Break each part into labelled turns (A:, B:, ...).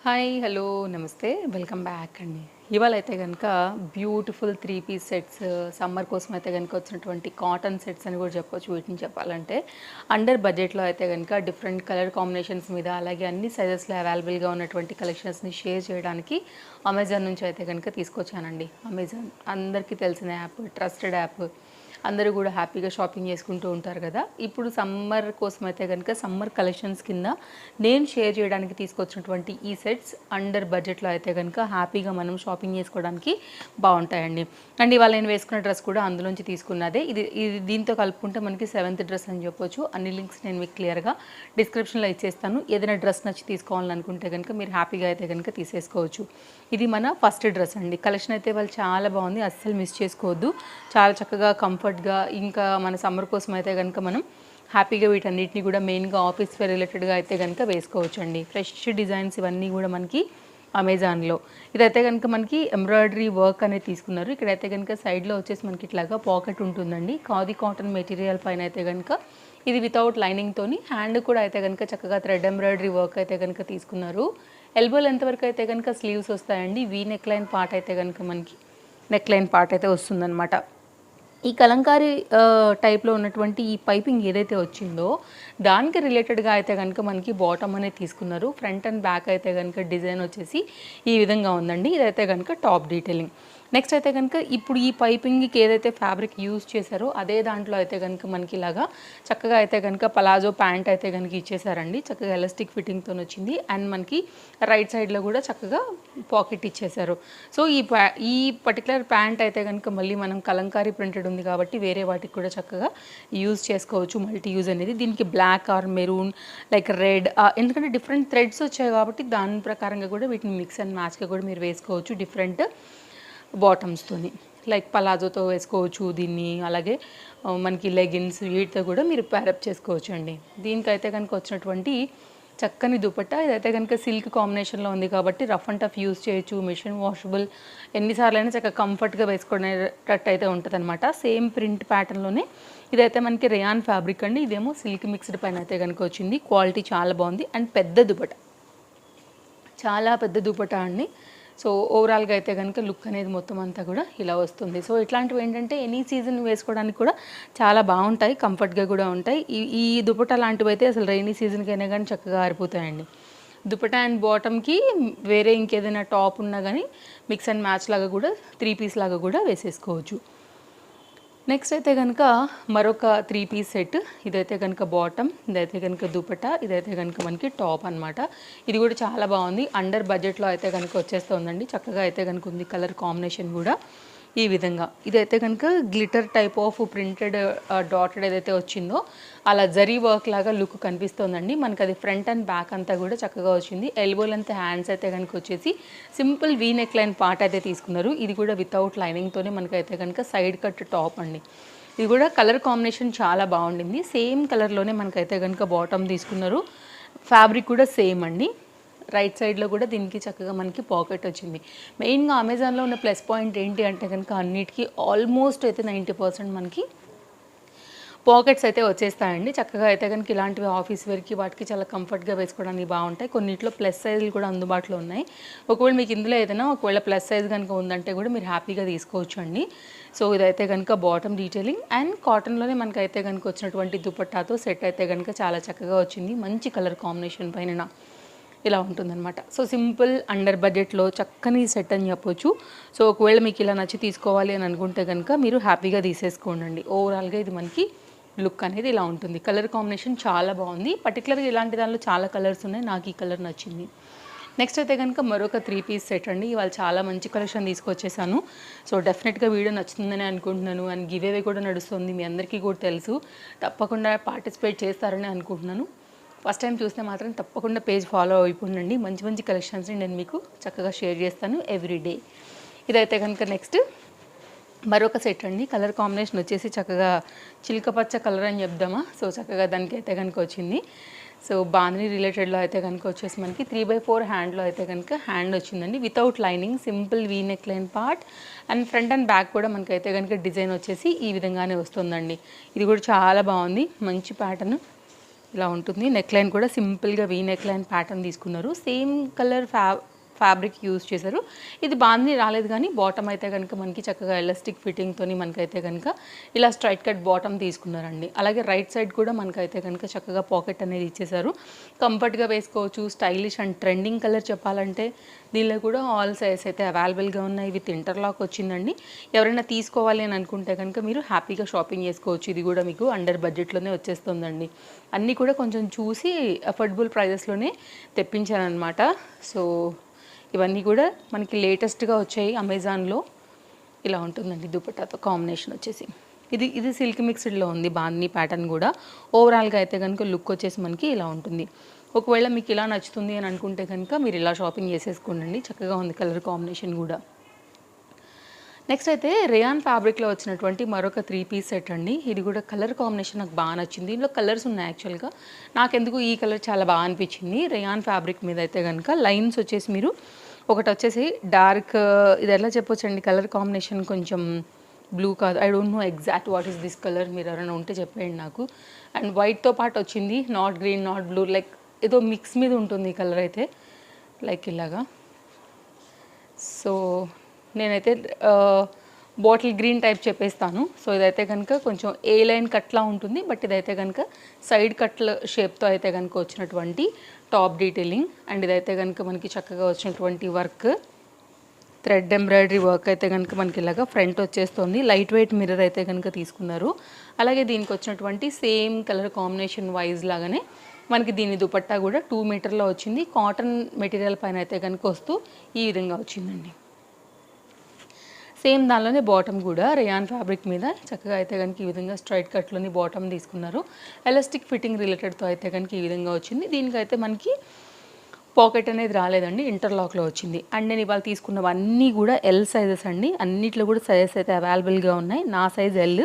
A: Hi hello నమస్తే welcome back అండి. ఇవాళ అయితే కనుక బ్యూటిఫుల్ 3 పీస్ సెట్స్ సమ్మర్ కోసం అయితే కనుక వచ్చినటువంటి కాటన్ సెట్స్ అని కూడా చెప్పొచ్చు. వీటిని చెప్పాలంటే అండర్ బడ్జెట్లో అయితే కనుక డిఫరెంట్ కలర్ కాంబినేషన్స్ మీద అలాగే అన్ని సైజెస్లో అవైలబుల్గా ఉన్నటువంటి కలెక్షన్స్ని షేర్ చేయడానికి అమెజాన్ నుంచి అయితే కనుక తీసుకొచ్చానండి. అమెజాన్ అందరికీ తెలిసిన యాప్, ట్రస్టెడ్ యాప్, అందరూ కూడా హ్యాపీగా షాపింగ్ చేసుకుంటూ ఉంటారు కదా. ఇప్పుడు సమ్మర్ కోసం అయితే కనుక సమ్మర్ కలెక్షన్స్ కింద నేను షేర్ చేయడానికి తీసుకొచ్చినటువంటి ఈ సెట్స్ అండర్ బడ్జెట్లో అయితే కనుక హ్యాపీగా మనం షాపింగ్ చేసుకోవడానికి బాగుంటాయండి. అండ్ ఇవాళ నేను వేసుకున్న డ్రెస్ కూడా అందులోంచి తీసుకున్నదే. ఇది ఇది దీంతో కలుపుకుంటే మనకి 7th డ్రెస్ అని చెప్పొచ్చు. అన్ని లింక్స్ నేను మీకు క్లియర్గా డిస్క్రిప్షన్లో ఇచ్చేస్తాను. ఏదైనా డ్రెస్ నచ్చి తీసుకోవాలనుకుంటే కనుక మీరు హ్యాపీగా అయితే కనుక తీసేసుకోవచ్చు. ఇది మన ఫస్ట్ డ్రెస్ అండి. కలెక్షన్ అయితే వాళ్ళు చాలా బాగుంది, అస్సలు మిస్ చేసుకోవద్దు. చాలా చక్కగా కంఫర్ట్గా, ఇంకా మన సమ్మర్ కోసం అయితే కనుక మనం హ్యాపీగా వీటన్నిటిని కూడా మెయిన్గా ఆఫీస్ వేర్ రిలేటెడ్గా అయితే కనుక వేసుకోవచ్చు అండి. ఫ్రెష్ డిజైన్స్ ఇవన్నీ కూడా మనకి అమెజాన్లో. ఇదైతే కనుక మనకి ఎంబ్రాయిడరీ వర్క్ అనేది తీసుకున్నారు. ఇక్కడైతే కనుక సైడ్లో వచ్చేసి మనకి ఇట్లాగా పాకెట్ ఉంటుందండి. ఖాదీ కాటన్ మెటీరియల్ పైన అయితే కనుక ఇది వితౌట్ లైనింగ్తోని హ్యాండ్ కూడా అయితే కనుక చక్కగా థ్రెడ్ ఎంబ్రాయిడరీ వర్క్ అయితే కనుక తీసుకున్నారు. ఎల్బో లెంత్ వరకు అయితే కనుక స్లీవ్స్ వస్తాయండి. వీ నెక్ లైన్ పార్ట్ అయితే కనుక మనకి నెక్ లైన్ పార్ట్ అయితే వస్తుందన్నమాట. ఈ కలంకారీ టైప్లో ఉన్నటువంటి ఈ పైపింగ్ ఏదైతే వచ్చిందో దానికి రిలేటెడ్గా అయితే కనుక మనకి బాటమ్ అనేది తీసుకున్నారు. ఫ్రంట్ అండ్ బ్యాక్ అయితే కనుక డిజైన్ వచ్చేసి ఈ విధంగా ఉందండి. ఇదైతే కనుక టాప్ డీటెయిలింగ్. నెక్స్ట్ అయితే కనుక ఇప్పుడు ఈ పైపింగ్కి ఏదైతే ఫ్యాబ్రిక్ యూజ్ చేశారో అదే దాంట్లో అయితే కనుక మనకి ఇలాగా చక్కగా అయితే కనుక పలాజో ప్యాంట్ అయితే కనుక ఇచ్చేసారండి. చక్కగా ఎలాస్టిక్ ఫిట్టింగ్తో వచ్చింది. అండ్ మనకి రైట్ సైడ్లో కూడా చక్కగా పాకెట్ ఇచ్చేసారు. సో ఈ పర్టికులర్ ప్యాంట్ అయితే కనుక మళ్ళీ మనం కలంకారీ ప్రింటెడ్ ఉంది కాబట్టి వేరే వాటికి కూడా చక్కగా యూజ్ చేసుకోవచ్చు. మల్టీ యూజ్ అనేది. దీనికి black or maroon like red, ఎందుకంటే డిఫరెంట్ థ్రెడ్స్ వచ్చాయి కాబట్టి దాని ప్రకారంగా కూడా వీటిని మిక్స్ అండ్ మ్యాచ్గా కూడా మీరు వేసుకోవచ్చు. డిఫరెంట్ బాటమ్స్తోని లైక్ పలాజోతో వేసుకోవచ్చు దీన్ని. అలాగే మనకి లెగిన్స్ వీటితో కూడా మీరు ప్యారప్ చేసుకోవచ్చు అండి. దీనికైతే కనుక వచ్చినటువంటి చక్కని దుపట్టా ఇదైతే కనుక సిల్క్ కాంబినేషన్లో ఉంది కాబట్టి రఫ్ అండ్ టఫ్ యూజ్ చేయొచ్చు. మిషన్ వాషబుల్, ఎన్నిసార్లు అయినా చక్కగా కంఫర్ట్గా వేసుకునేటట్టు అయితే ఉంటుంది అనమాట. సేమ్ ప్రింట్ ప్యాటర్న్లోనే ఇదైతే మనకి రేయాన్ ఫ్యాబ్రిక్ అండి. ఇదేమో సిల్క్ మిక్స్డ్ పైన అయితే కనుక వచ్చింది. క్వాలిటీ చాలా బాగుంది అండ్ పెద్ద దుపట్టా, చాలా పెద్ద దుపట్టా అండి. సో ఓవరాల్గా అయితే కనుక లుక్ అనేది మొత్తం అంతా కూడా ఇలా వస్తుంది. సో ఇట్లాంటివి ఏంటంటే ఎనీ సీజన్ వేసుకోవడానికి కూడా చాలా బాగుంటాయి, కంఫర్ట్గా కూడా ఉంటాయి. ఈ దుపట్టా లాంటివి అయితే అసలు రైనీ సీజన్కైనా కానీ చక్కగా ఆరిపోతాయండి. దుపట్టా అండ్ బాటమ్కి వేరే ఇంకేదైనా టాప్ ఉన్నా కానీ మిక్స్ అండ్ మ్యాచ్ లాగా కూడా 3 పీస్ లాగా కూడా వేసేసుకోవచ్చు. నెక్స్ట్ అయితే కనుక మరొక 3 పీస్ సెట్. ఇదైతే కనుక బాటమ్, ఇదైతే కనుక దుపట్టా, ఇదైతే కనుక మనకి టాప్ అనమాట. ఇది కూడా చాలా బాగుంది. అండర్ బడ్జెట్లో అయితే కనుక వచ్చేస్తుందండి. చక్కగా అయితే కనుక ఉంది. కలర్ కాంబినేషన్ కూడా ఈ విధంగా. ఇదైతే కనుక glitter type of printed dotted ఏదైతే వచ్చిందో అలా జరీ వర్క్ లాగా లుక్ కనిపిస్తుందండి. మనకి అది ఫ్రంట్ అండ్ బ్యాక్ అంతా కూడా చక్కగా వచ్చింది. ఎల్బో లెంత్ హ్యాండ్స్ అయితే కనుక వచ్చేసి simple V neck line part అయితే తీసుకున్నారు. ఇది కూడా వితౌట్ లైనింగ్తోనే మనకైతే కనుక సైడ్ కట్ టాప్ అండి. ఇది కూడా కలర్ కాంబినేషన్ చాలా బాగుండింది. సేమ్ కలర్లోనే మనకైతే కనుక బాటమ్ తీసుకున్నారు. ఫ్యాబ్రిక్ కూడా సేమ్ అండి. రైట్ సైడ్లో కూడా దీనికి చక్కగా మనకి పాకెట్ వచ్చింది. మెయిన్గా అమెజాన్లో ఉన్న ప్లస్ పాయింట్ ఏంటి అంటే కనుక అన్నిటికీ ఆల్మోస్ట్ అయితే 90% మనకి పాకెట్స్ అయితే వచ్చేస్తాయండి. చక్కగా అయితే కనుక ఇలాంటివి ఆఫీస్ వేర్కి వాటికి చాలా కంఫర్ట్గా వేసుకోవడానికి బాగుంటాయి. కొన్నిట్లో ప్లస్ సైజులు కూడా అందుబాటులో ఉన్నాయి. ఒకవేళ మీకు ఇందులో ఏదైనా ఒకవేళ ప్లస్ సైజ్ కనుక ఉందంటే కూడా మీరు హ్యాపీగా తీసుకోవచ్చు అండి. సో ఇదైతే కనుక బాటమ్ డీటెయిలింగ్ అండ్ కాటన్లోనే మనకైతే కనుక వచ్చినటువంటి దుపట్టాతో సెట్ అయితే కనుక చాలా చక్కగా వచ్చింది. మంచి కలర్ కాంబినేషన్ పైన ఇలా ఉంటుందన్నమాట. సో సింపుల్ అండర్ బడ్జెట్లో చక్కని సెట్ అని చెప్పొచ్చు. సో ఒకవేళ మీకు ఇలా నచ్చి తీసుకోవాలి అని అనుకుంటే కనుక మీరు హ్యాపీగా తీసేసుకోండి. ఓవరాల్గా ఇది మనకి లుక్ అనేది ఇలా ఉంటుంది. కలర్ కాంబినేషన్ చాలా బాగుంది. పర్టికులర్గా ఇలాంటి దానిలో చాలా కలర్స్ ఉన్నాయి. నాకు ఈ కలర్ నచ్చింది. నెక్స్ట్ అయితే కనుక మరొక 3 పీస్ సెట్ అండి. ఇవాళ చాలా మంచి కలెక్షన్ తీసుకొచ్చేసాను. సో డెఫినెట్గా వీడియో నచ్చుతుందని అనుకుంటున్నాను. అండ్ గివ్ అవే కూడా నడుస్తుంది, మీ అందరికీ కూడా తెలుసు. తప్పకుండా పార్టిసిపేట్ చేస్తారని అనుకుంటున్నాను. ఫస్ట్ టైం చూస్తే మాత్రం తప్పకుండా పేజ్ ఫాలో అయిపోండి. మంచి మంచి కలెక్షన్స్ని నేను మీకు చక్కగా షేర్ చేస్తాను ఎవ్రీడే. ఇదైతే కనుక నెక్స్ట్ మరొక సెట్ అండి. కలర్ కాంబినేషన్ వచ్చేసి చక్కగా చిలకపచ్చ కలర్ అని చెప్దామా. సో చక్కగా దానికి అయితే కనుక వచ్చింది. సో బాందిని రిలేటెడ్లో అయితే కనుక వచ్చేసి మనకి 3/4 హ్యాండ్లో అయితే కనుక హ్యాండ్ వచ్చిందండి. Without lining, simple V neck line part and front and back కూడా మనకైతే కనుక డిజైన్ వచ్చేసి ఈ విధంగానే వస్తుందండి. ఇది కూడా చాలా బాగుంది. మంచి ప్యాటర్న్, ఇలా ఉంటుంది. నెక్ లైన్ కూడా సింపుల్గా వీ నెక్ లైన్ ప్యాటర్న్ తీసుకున్నారు. సేమ్ కలర్ ఫ్యాబ్రిక్ యూజ్ చేశారు. ఇది బాందిని రాలేదు కానీ బాటమ్ అయితే కనుక మనకి చక్కగా ఎలాస్టిక్ ఫిట్టింగ్తోని మనకైతే కనుక ఇలా స్ట్రైట్ కట్ బాటమ్ తీసుకున్నారండి. అలాగే రైట్ సైడ్ కూడా మనకైతే కనుక చక్కగా పాకెట్ అనేది ఇచ్చేసారు. కంఫర్ట్గా వేసుకోవచ్చు. స్టైలిష్ అండ్ ట్రెండింగ్ కలర్ చెప్పాలంటే దీనిలో కూడా ఆల్ సైజ్ అయితే అవైలబుల్గా ఉన్నాయి. విత్ ఇంటర్లాక్ వచ్చిందండి. ఎవరైనా తీసుకోవాలి అని అనుకుంటే కనుక మీరు హ్యాపీగా షాపింగ్ చేసుకోవచ్చు. ఇది కూడా మీకు అండర్ బడ్జెట్లోనే వచ్చేస్తుందండి. అన్నీ కూడా కొంచెం చూసి అఫోర్డబుల్ ప్రైజెస్లోనే తెప్పించాను అనమాట. సో ఇవన్నీ కూడా మనకి లేటెస్ట్గా వచ్చాయి అమెజాన్లో. ఇలా ఉంటుందండి దుపట్టాతో కాంబినేషన్ వచ్చేసి. ఇది సిల్క్ మిక్స్డ్లో ఉంది బాందిని ప్యాటర్న్ కూడా. ఓవరాల్గా అయితే కనుక లుక్ వచ్చేసి మనకి ఇలా ఉంటుంది. ఒకవేళ మీకు ఇలా నచ్చుతుంది అని అనుకుంటే కనుక మీరు ఇలా షాపింగ్ చేసేసుకోండి. చక్కగా ఉంది కలర్ కాంబినేషన్ కూడా. నెక్స్ట్ అయితే రేయాన్ ఫ్యాబ్రిక్లో వచ్చినటువంటి మరొక 3 పీస్ సెట్ అండి. ఇది కూడా కలర్ కాంబినేషన్ నాకు బాగా నచ్చింది. దీంట్లో కలర్స్ ఉన్నాయి యాక్చువల్గా. నాకెందుకు ఈ కలర్ చాలా బాగా అనిపించింది. రేయాన్ ఫ్యాబ్రిక్ మీద అయితే కనుక లైన్స్ వచ్చేసి మీరు ఒకటి వచ్చేసి డార్క్, ఇది ఎలా చెప్పొచ్చండి కలర్ కాంబినేషన్, కొంచెం బ్లూ కాదు, I don't know exact what is this colour, మీరు ఎవరైనా ఉంటే చెప్పేయండి నాకు. అండ్ వైట్తో పాటు వచ్చింది, not green not blue, like ఏదో మిక్స్ మీద ఉంటుంది ఈ కలర్ అయితే, లైక్ ఇలాగా. సో నేనైతే బాటిల్ గ్రీన్ టైప్ చెప్పేస్తాను. సో ఇదైతే కనుక కొంచెం ఏ లైన్ కట్లా ఉంటుంది, బట్ ఇదైతే కనుక సైడ్ కట్ల షేప్తో అయితే కనుక వచ్చినటువంటి టాప్ డీటెయిలింగ్. అండ్ ఇదైతే కనుక మనకి చక్కగా వచ్చినటువంటి వర్క్, థ్రెడ్ ఎంబ్రాయిడరీ వర్క్ అయితే కనుక మనకి ఇలాగా ఫ్రంట్ వచ్చేస్తుంది. లైట్ వెయిట్ మిర్రర్ అయితే కనుక తీసుకున్నారు. అలాగే దీనికి వచ్చినటువంటి సేమ్ కలర్ కాంబినేషన్ వైజ్ లాగానే మనకి దీని దుపట్టా కూడా 2 మీటర్లో వచ్చింది. కాటన్ మెటీరియల్ పైన అయితే కనుక వస్తూ ఈ విధంగా వచ్చిందండి. సేమ్ దానిలోనే బాటమ్ కూడా రేయాన్ ఫ్యాబ్రిక్ మీద చక్కగా అయితే కనుక ఈ విధంగా స్ట్రైట్ కట్లోని బాటమ్ తీసుకున్నారు. ఎలాస్టిక్ ఫిట్టింగ్ రిలేటెడ్తో అయితే కనుక ఈ విధంగా వచ్చింది. దీనికైతే మనకి పాకెట్ అనేది రాలేదండి, ఇంటర్లాక్లో వచ్చింది. అండ్ నేను ఇవాళ తీసుకున్నవన్నీ కూడా ఎల్ సైజెస్ అండి. అన్నిట్లో కూడా సైజెస్ అయితే అవైలబుల్గా ఉన్నాయి. నా సైజ్ ఎల్.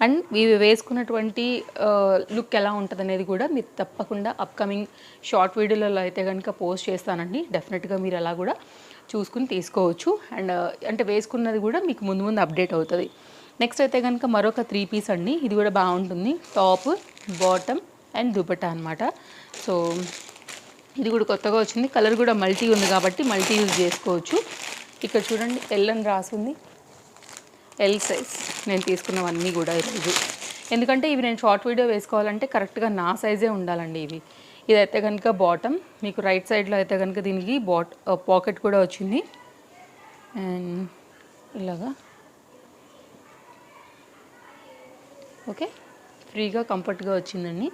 A: అండ్ ఇవి వేసుకున్నటువంటి లుక్ ఎలా ఉంటుంది అనేది కూడా మీరు తప్పకుండా అప్కమింగ్ షార్ట్ వీడియోలలో అయితే కనుక పోస్ట్ చేస్తానండి. డెఫినెట్గా మీరు అలా కూడా చూసుకుని తీసుకోవచ్చు. అండ్ అంటే వేసుకున్నది కూడా మీకు ముందు ముందు అప్డేట్ అవుతుంది. నెక్స్ట్ అయితే కనుక మరొక 3 పీస్ అండి. ఇది కూడా బాగుంటుంది. టాప్, బాటమ్ అండ్ దుపట్టా అనమాట. సో ఇది కూడా కొత్తగా వచ్చింది. కలర్ కూడా మల్టీ ఉంది కాబట్టి మల్టీ యూజ్ చేసుకోవచ్చు. ఇక్కడ చూడండి ఎల్ అని రాసింది, ఎల్ సైజ్ నేను తీసుకున్నవన్నీ కూడా ఈరోజు. ఎందుకంటే ఇవి నేను షార్ట్ వీడియో వేసుకోవాలంటే కరెక్ట్గా నా సైజే ఉండాలండి ఇవి. ఇదైతే కనుక బాటమ్, మీకు రైట్ సైడ్లో అయితే కనుక దీనికి పాకెట్ కూడా వచ్చింది. అండ్ ఇలాగా ఓకే ఫ్రీగా కంఫర్ట్గా వచ్చిందండి.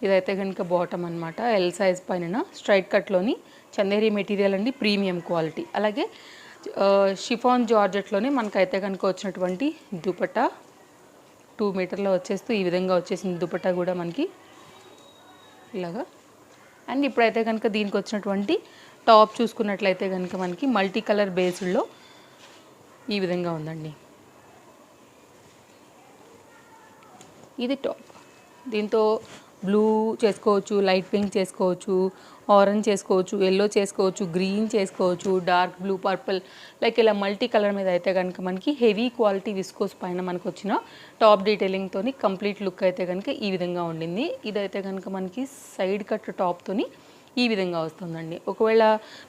A: ఇదైతే కనుక బాటమ్ అనమాట. ఎల్ సైజ్ పైన స్ట్రైట్ కట్లోని చందేరి మెటీరియల్ అండి, ప్రీమియం క్వాలిటీ. అలాగే షిఫాన్ జార్జెట్లోనే మనకైతే కనుక వచ్చినటువంటి దుపట్టా 2 మీటర్లో వచ్చేస్తూ ఈ విధంగా వచ్చేసింది దుపట్టా కూడా మనకి ఇలాగా. అండ్ ఇప్పుడైతే కనుక దీనికి వచ్చినటువంటి టాప్ చూసుకున్నట్లయితే కనుక మనకి మల్టీ కలర్ బేస్డ్లో ఈ విధంగా ఉందండి. ఇది టాప్. దీంతో బ్లూ చేసుకోవచ్చు, లైట్ పింక్ చేసుకోవచ్చు, ఆరెంజ్ చేసుకోవచ్చు, ఎల్లో చేసుకోవచ్చు, గ్రీన్ చేసుకోవచ్చు, డార్క్ బ్లూ, పర్పుల్, లైక్ ఇలా మల్టీ కలర్ మీద అయితే కనుక మనకి హెవీ క్వాలిటీ విస్కోస్ పైన మనకు వచ్చిన టాప్ డీటెయిలింగ్తో కంప్లీట్ లుక్ అయితే కనుక ఈ విధంగా ఉండింది. ఇదైతే కనుక మనకి సైడ్ కట్ టాప్తోని ఈ విధంగా వస్తుందండి. ఒకవేళ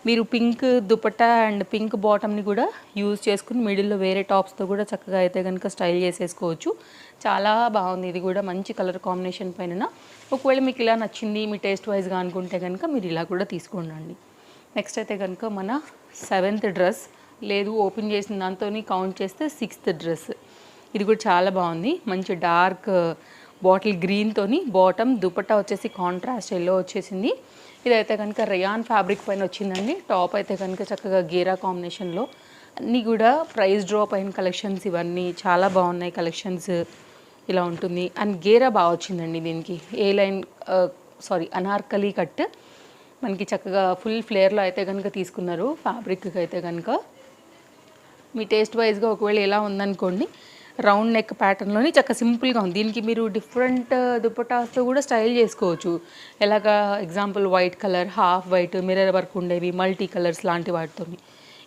A: మీరు పింక్ దుపట్టా అండ్ పింక్ బాటమ్ని కూడా యూజ్ చేసుకుని మిడిల్లో వేరే టాప్స్తో కూడా చక్కగా అయితే కనుక స్టైల్ చేసేసుకోవచ్చు. చాలా బాగుంది. ఇది కూడా మంచి కలర్ కాంబినేషన్ పైన. ఒకవేళ మీకు ఇలా నచ్చింది మీ టేస్ట్ వైజ్గా అనుకుంటే కనుక మీరు ఇలా కూడా తీసుకోండి. నెక్స్ట్ అయితే కనుక మన 7th డ్రెస్, లేదు ఓపెన్ చేసిన దాంతో కౌంట్ చేస్తే 6th డ్రెస్. ఇది కూడా చాలా బాగుంది. మంచి డార్క్ బాటిల్ గ్రీన్తోని బాటమ్, దుపట్టా వచ్చేసి కాంట్రాస్ట్ ఎల్లో వచ్చేసింది. ఇదైతే కనుక రేయాన్ ఫ్యాబ్రిక్ పైన వచ్చిందండి. టాప్ అయితే కనుక చక్కగా గేరా కాంబినేషన్లో. అన్నీ కూడా ప్రైస్ డ్రాప్ అయిన కలెక్షన్స్, ఇవన్నీ చాలా బాగున్నాయి కలెక్షన్స్. ఇలా ఉంటుంది. అండ్ గేరా బాగా వచ్చిందండి దీనికి. ఏ లైన్ అనార్కలి కట్ మనకి చక్కగా ఫుల్ ఫ్లేర్లో అయితే కనుక తీసుకున్నారు. ఫ్యాబ్రిక్కి అయితే కనుక మీ టేస్ట్ వైజ్గా ఒకవేళ ఎలా ఉందనుకోండి, రౌండ్ నెక్ ప్యాటర్న్లోని చక్కగా సింపుల్గా ఉంది. దీనికి మీరు డిఫరెంట్ దుపట్టాస్తో కూడా స్టైల్ చేసుకోవచ్చు. ఎలాగా example white colour, half white, mirror work ఉండేవి, మల్టీ కలర్స్ లాంటి వాటితో.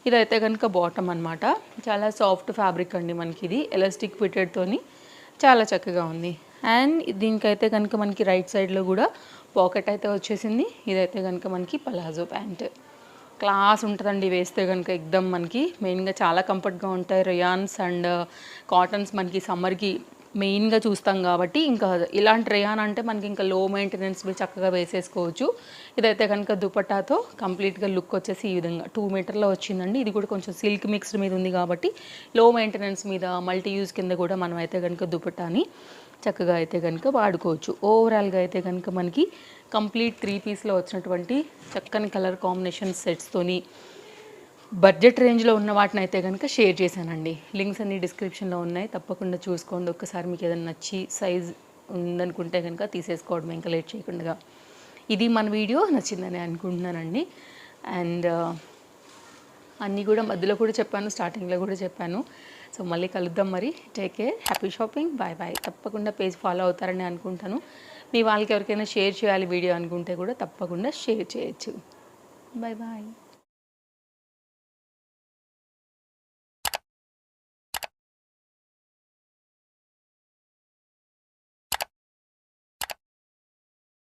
A: ఇదైతే కనుక బాటమ్ అనమాట. చాలా సాఫ్ట్ ఫ్యాబ్రిక్ అండి మనకి. ఇది ఎలాస్టిక్ ఫిటెడ్తోని చాలా చక్కగా ఉంది. అండ్ దీనికైతే కనుక మనకి రైట్ సైడ్లో కూడా పాకెట్ అయితే వచ్చేసింది. ఇదైతే కనుక మనకి పలాజో ప్యాంట్. క్లాస్ ఉంటుందండి వేస్తే కనుక ఎగ్దమ్ మనకి మెయిన్గా చాలా కంఫర్ట్గా ఉంటాయి. రేయాన్స్ అండ్ కాటన్స్ మనకి సమ్మర్కి మెయిన్గా చూస్తాం కాబట్టి ఇంకా ఇలాంటి రేయాన్ అంటే మనకి ఇంకా లో మెయింటెనెన్స్ చక్కగా వేసేసుకోవచ్చు. ఇదైతే కనుక దుపట్టాతో కంప్లీట్గా లుక్ వచ్చేసి ఈ విధంగా 2 మీటర్లో వచ్చిందండి. ఇది కూడా కొంచెం సిల్క్ మిక్స్డ్ మీద ఉంది కాబట్టి లో మెయింటెనెన్స్ మీద మల్టీ యూజ్ కింద కూడా మనం అయితే కనుక దుపట్టాని చక్కగా అయితే కనుక వాడుకోవచ్చు. ఓవరాల్గా అయితే కనుక మనకి కంప్లీట్ 3 పీస్లో వచ్చినటువంటి చక్కని కలర్ కాంబినేషన్ సెట్స్తోని బడ్జెట్ రేంజ్లో ఉన్న వాటిని అయితే కనుక షేర్ చేశానండి. లింక్స్ అన్ని డిస్క్రిప్షన్లో ఉన్నాయి, తప్పకుండా చూసుకోండి. ఒక్కసారి మీకు ఏదైనా నచ్చి సైజ్ ఉందనుకుంటే కనుక తీసేసుకోవడం ఇంకా లేట్ చేయకుండా. ఇది మన వీడియో నచ్చిందని అనుకుంటున్నానండి. అండ్ అన్నీ కూడా మధ్యలో కూడా చెప్పాను, స్టార్టింగ్లో కూడా చెప్పాను. సో మళ్ళీ కలుద్దాం మరి. Take care, happy shopping, bye bye. తప్పకుండా పేజ్ ఫాలో అవుతారని అనుకుంటాను. మీ వాళ్ళకి ఎవరికైనా షేర్ చేయాలి వీడియో అనుకుంటే కూడా తప్పకుండా షేర్ చేయొచ్చు. Bye bye.